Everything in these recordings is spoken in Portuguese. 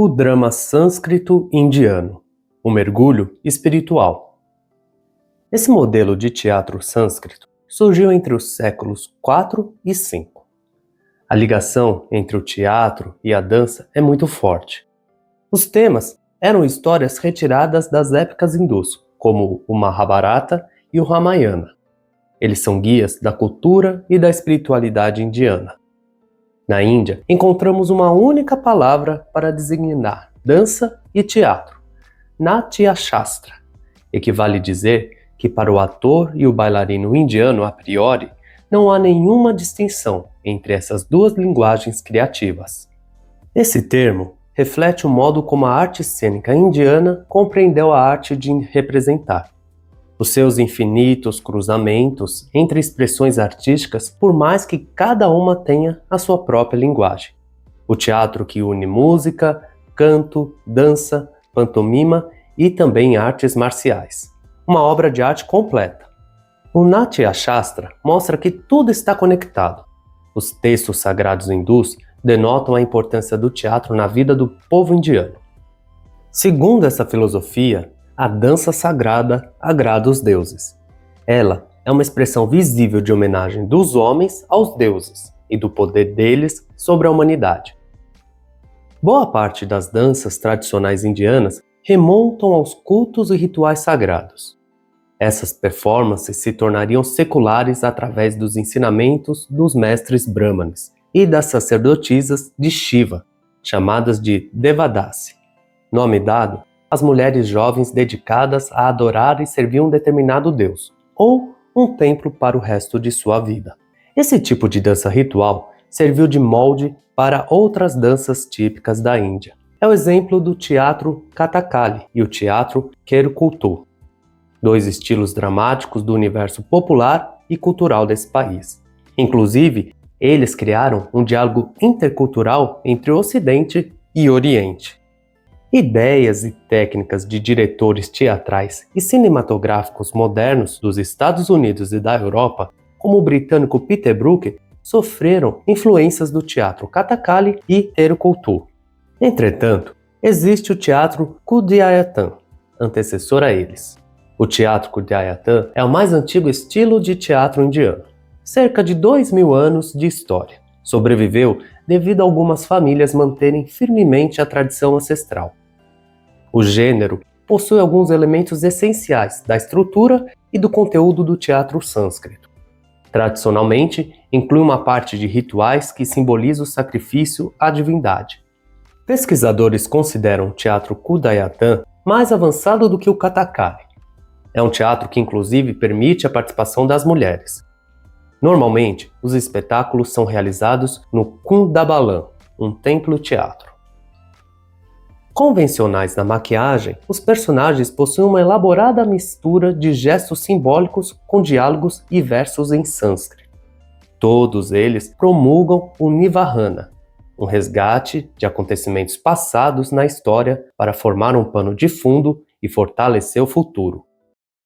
O drama sânscrito indiano, o mergulho espiritual. Esse modelo de teatro sânscrito surgiu entre os séculos IV e V. A ligação entre o teatro e a dança é muito forte. Os temas eram histórias retiradas das épicas hindus, como o Mahabharata e o Ramayana. Eles são guias da cultura e da espiritualidade indiana. Na Índia, encontramos uma única palavra para designar dança e teatro, Natya Shastra. Equivale dizer que para o ator e o bailarino indiano, a priori, não há nenhuma distinção entre essas duas linguagens criativas. Esse termo reflete o modo como a arte cênica indiana compreendeu a arte de representar. Os seus infinitos cruzamentos entre expressões artísticas, por mais que cada uma tenha a sua própria linguagem. O teatro que une música, canto, dança, pantomima e também artes marciais. Uma obra de arte completa. O Natya Shastra mostra que tudo está conectado. Os textos sagrados hindus denotam a importância do teatro na vida do povo indiano. Segundo essa filosofia, a dança sagrada agrada os deuses. Ela é uma expressão visível de homenagem dos homens aos deuses e do poder deles sobre a humanidade. Boa parte das danças tradicionais indianas remontam aos cultos e rituais sagrados. Essas performances se tornariam seculares através dos ensinamentos dos mestres brahmanes e das sacerdotisas de Shiva, chamadas de Devadasi, nome dado às mulheres jovens dedicadas a adorar e servir um determinado deus, ou um templo para o resto de sua vida. Esse tipo de dança ritual serviu de molde para outras danças típicas da Índia. É o exemplo do teatro Kathakali e o teatro Kerukultur, dois estilos dramáticos do universo popular e cultural desse país. Inclusive, eles criaram um diálogo intercultural entre Ocidente e Oriente. Ideias e técnicas de diretores teatrais e cinematográficos modernos dos Estados Unidos e da Europa, como o britânico Peter Brook, sofreram influências do teatro Kathakali e Kerukultur. Entretanto, existe o teatro Kudayattam, antecessor a eles. O teatro Kudayattam é o mais antigo estilo de teatro indiano. Cerca de 2.000 anos de história. Sobreviveu devido a algumas famílias manterem firmemente a tradição ancestral. O gênero possui alguns elementos essenciais da estrutura e do conteúdo do teatro sânscrito. Tradicionalmente, inclui uma parte de rituais que simboliza o sacrifício à divindade. Pesquisadores consideram o teatro Kudayattam mais avançado do que o Kathakali. É um teatro que inclusive permite a participação das mulheres. Normalmente, os espetáculos são realizados no Kundabalam, um templo-teatro. Convencionais na maquiagem, os personagens possuem uma elaborada mistura de gestos simbólicos com diálogos e versos em sânscrito. Todos eles promulgam o Nivahana, um resgate de acontecimentos passados na história para formar um pano de fundo e fortalecer o futuro.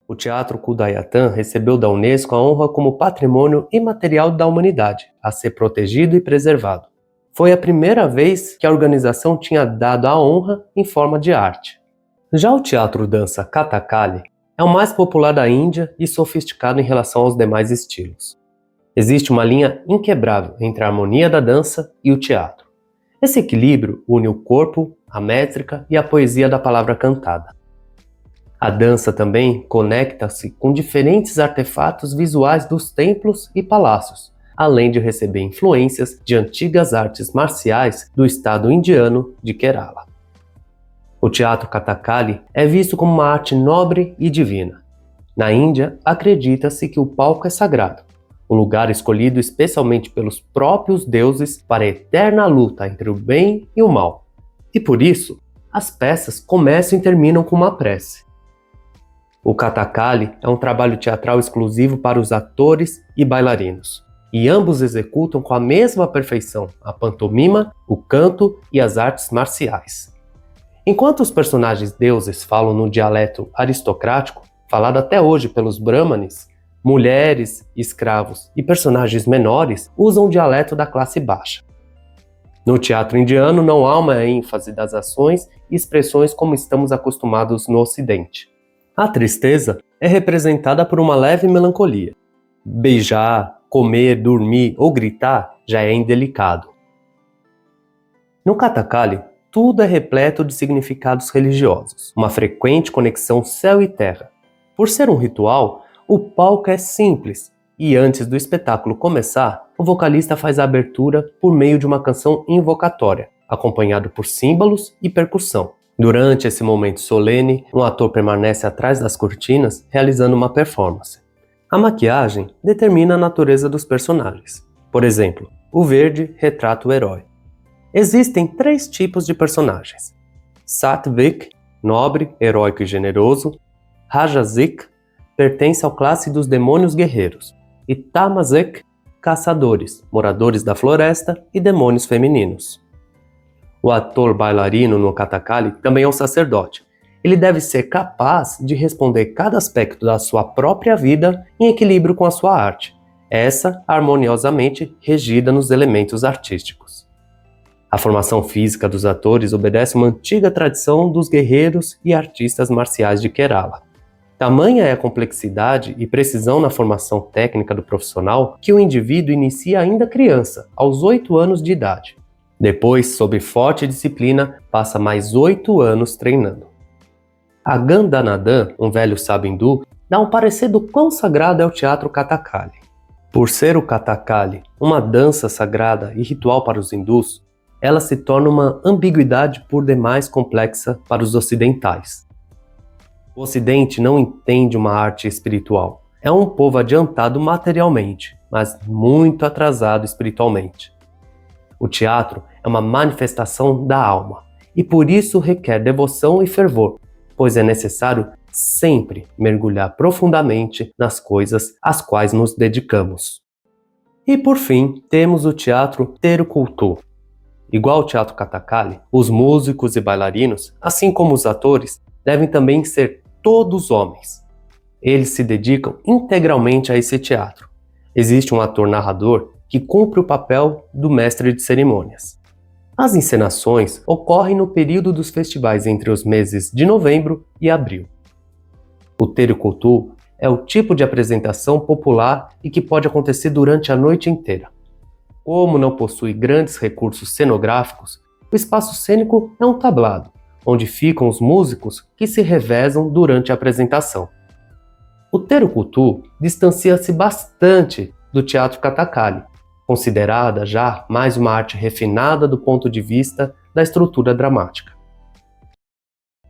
O teatro Kudayattam recebeu da Unesco a honra como Patrimônio Imaterial da Humanidade, a ser protegido e preservado. Foi a primeira vez que a organização tinha dado a honra em forma de arte. Já o teatro-dança Kathakali é o mais popular da Índia e sofisticado em relação aos demais estilos. Existe uma linha inquebrável entre a harmonia da dança e o teatro. Esse equilíbrio une o corpo, a métrica e a poesia da palavra cantada. A dança também conecta-se com diferentes artefatos visuais dos templos e palácios, além de receber influências de antigas artes marciais do estado indiano de Kerala. O teatro Kathakali é visto como uma arte nobre e divina. Na Índia, acredita-se que o palco é sagrado, um lugar escolhido especialmente pelos próprios deuses para a eterna luta entre o bem e o mal. E por isso, as peças começam e terminam com uma prece. O Kathakali é um trabalho teatral exclusivo para os atores e bailarinos, e ambos executam com a mesma perfeição a pantomima, o canto e as artes marciais. Enquanto os personagens deuses falam no dialeto aristocrático, falado até hoje pelos brahmanes, mulheres, escravos e personagens menores usam o dialeto da classe baixa. No teatro indiano não há uma ênfase das ações e expressões como estamos acostumados no Ocidente. A tristeza é representada por uma leve melancolia. Beijar, comer, dormir ou gritar já é indelicado. No Kathakali, tudo é repleto de significados religiosos, uma frequente conexão céu e terra. Por ser um ritual, o palco é simples e antes do espetáculo começar, o vocalista faz a abertura por meio de uma canção invocatória, acompanhado por símbolos e percussão. Durante esse momento solene, um ator permanece atrás das cortinas realizando uma performance. A maquiagem determina a natureza dos personagens. Por exemplo, o verde retrata o herói. Existem 3 tipos de personagens: Sattvik, nobre, heróico e generoso; Rajasic, pertence ao classe dos demônios guerreiros; e Tamasek, caçadores, moradores da floresta e demônios femininos. O ator bailarino no Kathakali também é um sacerdote. Ele deve ser capaz de responder cada aspecto da sua própria vida em equilíbrio com a sua arte, essa harmoniosamente regida nos elementos artísticos. A formação física dos atores obedece uma antiga tradição dos guerreiros e artistas marciais de Kerala. Tamanha é a complexidade e precisão na formação técnica do profissional que o indivíduo inicia ainda criança, aos 8 anos de idade. Depois, sob forte disciplina, passa mais 8 anos treinando. A Gandhanadhan, um velho sábio hindu, dá um parecer do quão sagrado é o teatro Kathakali. Por ser o Kathakali uma dança sagrada e ritual para os hindus, ela se torna uma ambiguidade por demais complexa para os ocidentais. O Ocidente não entende uma arte espiritual. É um povo adiantado materialmente, mas muito atrasado espiritualmente. O teatro é uma manifestação da alma, e por isso requer devoção e fervor, pois é necessário sempre mergulhar profundamente nas coisas às quais nos dedicamos. E por fim, temos o teatro Terukultur. Igual ao teatro Kathakali, os músicos e bailarinos, assim como os atores, devem também ser todos homens. Eles se dedicam integralmente a esse teatro. Existe um ator narrador que cumpre o papel do mestre de cerimônias. As encenações ocorrem no período dos festivais entre os meses de novembro e abril. O Terukultur é o tipo de apresentação popular e que pode acontecer durante a noite inteira. Como não possui grandes recursos cenográficos, o espaço cênico é um tablado, onde ficam os músicos que se revezam durante a apresentação. O Terukultur distancia-se bastante do teatro Kathakali, considerada já mais uma arte refinada do ponto de vista da estrutura dramática.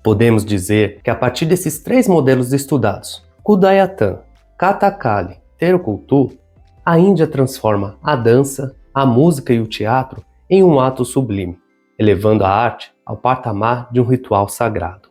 Podemos dizer que a partir desses 3 modelos estudados, Kudayattam, Kathakali, Terukultur, a Índia transforma a dança, a música e o teatro em um ato sublime, elevando a arte ao patamar de um ritual sagrado.